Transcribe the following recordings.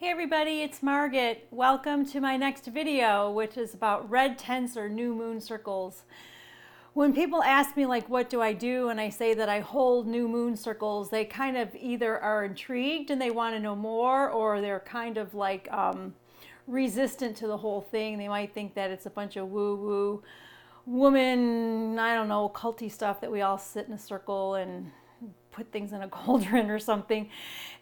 Hey everybody, it's Margitt. Welcome to my next video, which is about red tents or new moon circles. When people ask me like what do I do and I say that I hold new moon circles, they kind of either are intrigued and they want to know more, or they're kind of like resistant to the whole thing. They might think that it's a bunch of woo-woo woman, I don't know, culty stuff that we all sit in a circle and put things in a cauldron or something,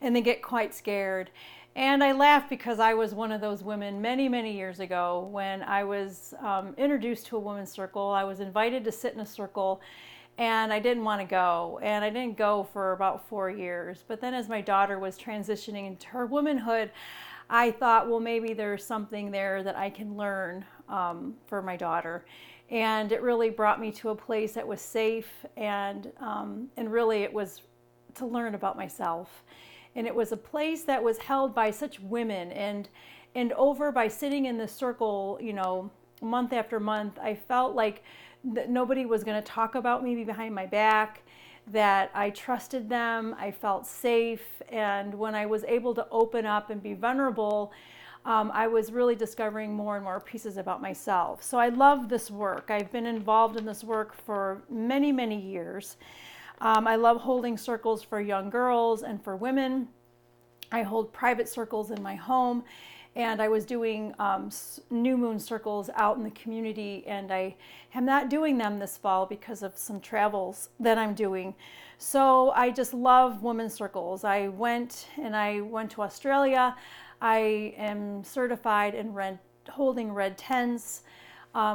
and they get quite scared. And I laugh because I was one of those women many, many years ago when I was introduced to a women's circle. I was invited to sit in a circle and I didn't want to go. And I didn't go for about 4 years. But then as my daughter was transitioning into her womanhood, I thought, well, maybe there's something there that I can learn for my daughter. And it really brought me to a place that was safe, and really it was to learn about myself. And it was a place that was held by such women, and over by sitting in this circle, you know, month after month, I felt like that nobody was going to talk about me behind my back, that I trusted them, I felt safe, and when I was able to open up and be vulnerable, I was really discovering more and more pieces about myself. So I love this work. I've been involved in this work for many, many years. I love holding circles for young girls and for women. I hold private circles in my home, and I was doing new moon circles out in the community, and I am not doing them this fall because of some travels that I'm doing. So I just love women's circles. I went to Australia. I am certified in holding red tents,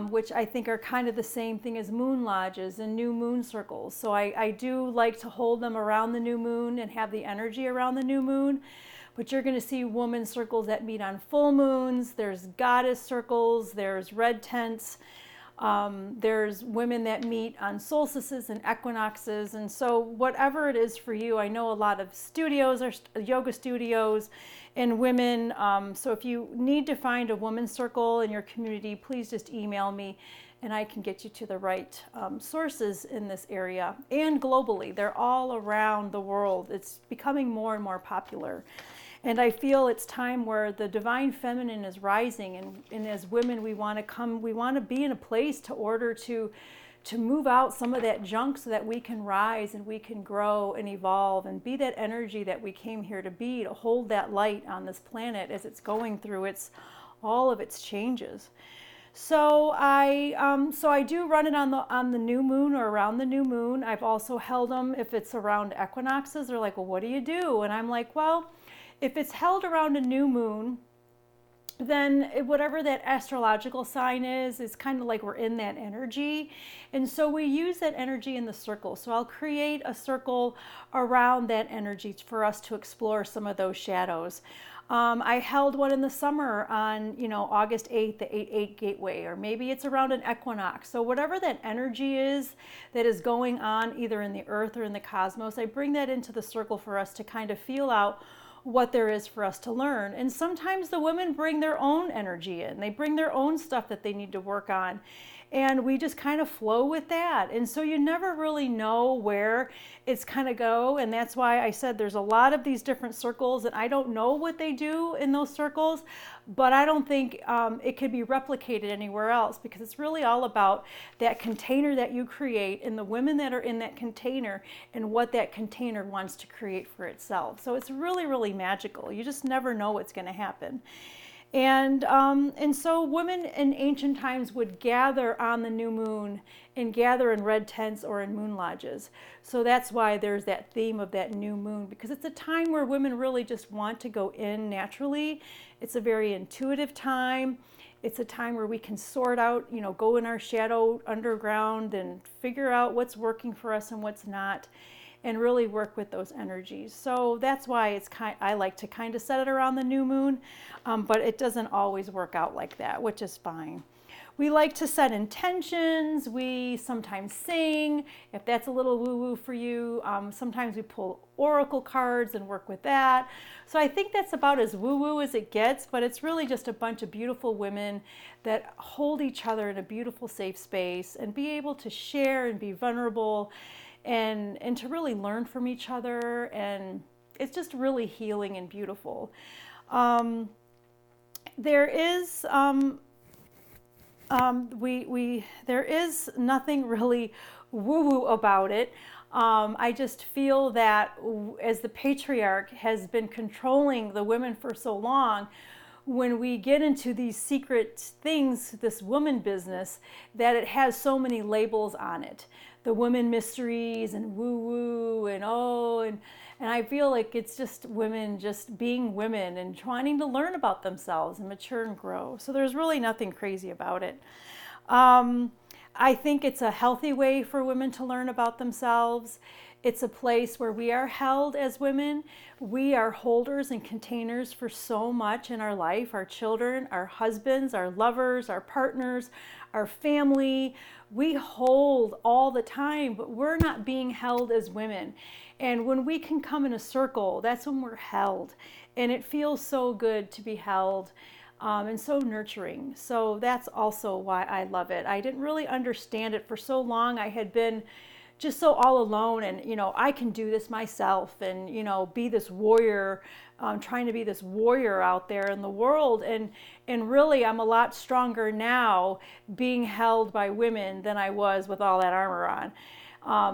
which I think are kind of the same thing as moon lodges and new moon circles. So I do like to hold them around the new moon and have the energy around the new moon. But you're going to see woman circles that meet on full moons. There's goddess circles. There's red tents. There's women that meet on solstices and equinoxes. And so whatever it is for you, I know a lot of studios are yoga studios and women. So if you need to find a women's circle in your community, please just email me and I can get you to the right sources in this area and globally. They're all around the world. It's becoming more and more popular. And I feel it's time where the divine feminine is rising, and as women we want to be in a place to move out some of that junk so that we can rise and we can grow and evolve and be that energy that we came here to be, to hold that light on this planet as it's going through all of its changes. So I do run it on the new moon or around the new moon. I've also held them if it's around equinoxes. They're like, well, what do you do? And I'm like, well, if it's held around a new moon, then whatever that astrological sign is kind of like we're in that energy. And so we use that energy in the circle. So I'll create a circle around that energy for us to explore some of those shadows. I held one in the summer on, August 8th, the 8-8 gateway, or maybe it's around an equinox. So whatever that energy is that is going on either in the earth or in the cosmos, I bring that into the circle for us to kind of feel out what there is for us to learn. And sometimes the women bring their own energy in. They bring their own stuff that they need to work on. And we just kind of flow with that. And so you never really know where it's kind of go. And that's why I said there's a lot of these different circles, and I don't know what they do in those circles, but I don't think it could be replicated anywhere else, because it's really all about that container that you create and the women that are in that container and what that container wants to create for itself. So it's really, really magical. You just never know what's going to happen. And so women in ancient times would gather on the new moon and gather in red tents or in moon lodges. So that's why there's that theme of that new moon, because it's a time where women really just want to go in naturally. It's a very intuitive time. It's a time where we can sort out, go in our shadow underground and figure out what's working for us and what's not, and really work with those energies. So that's why I like to kind of set it around the new moon, but it doesn't always work out like that, which is fine. We like to set intentions. We sometimes sing, if that's a little woo-woo for you. Sometimes we pull oracle cards and work with that. So I think that's about as woo-woo as it gets, but it's really just a bunch of beautiful women that hold each other in a beautiful, safe space and be able to share and be vulnerable and to really learn from each other, and it's just really healing and beautiful. There is there is nothing really woo-woo about it. I just feel that as the patriarch has been controlling the women for so long, when we get into these secret things, this woman business, that it has so many labels on it. The women mysteries and woo-woo and and I feel like it's just women just being women and trying to learn about themselves and mature and grow. So there's really nothing crazy about it. I think it's a healthy way for women to learn about themselves. It's a place where we are held as women. We are holders and containers for so much in our life, our children, our husbands, our lovers, our partners, our family. We hold all the time, but we're not being held as women. And when we can come in a circle, that's when we're held. And it feels so good to be held. And so nurturing. So that's also why I love it. I didn't really understand it for so long. I had been just so all alone, and I can do this myself, and be this warrior, trying to be this warrior out there in the world, and really I'm a lot stronger now being held by women than I was with all that armor on.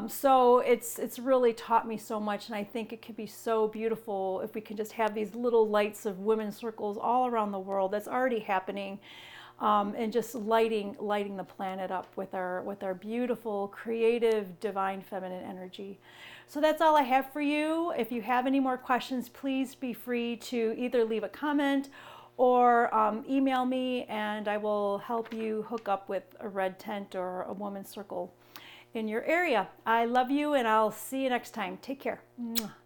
So it's really taught me so much, and I think it could be so beautiful if we can just have these little lights of women's circles all around the world. That's already happening. And just lighting the planet up with our beautiful, creative, divine feminine energy. So that's all I have for you. If you have any more questions, please be free to either leave a comment or email me, and I will help you hook up with a red tent or a woman's circle in your area. I love you, and I'll see you next time. Take care. Mwah.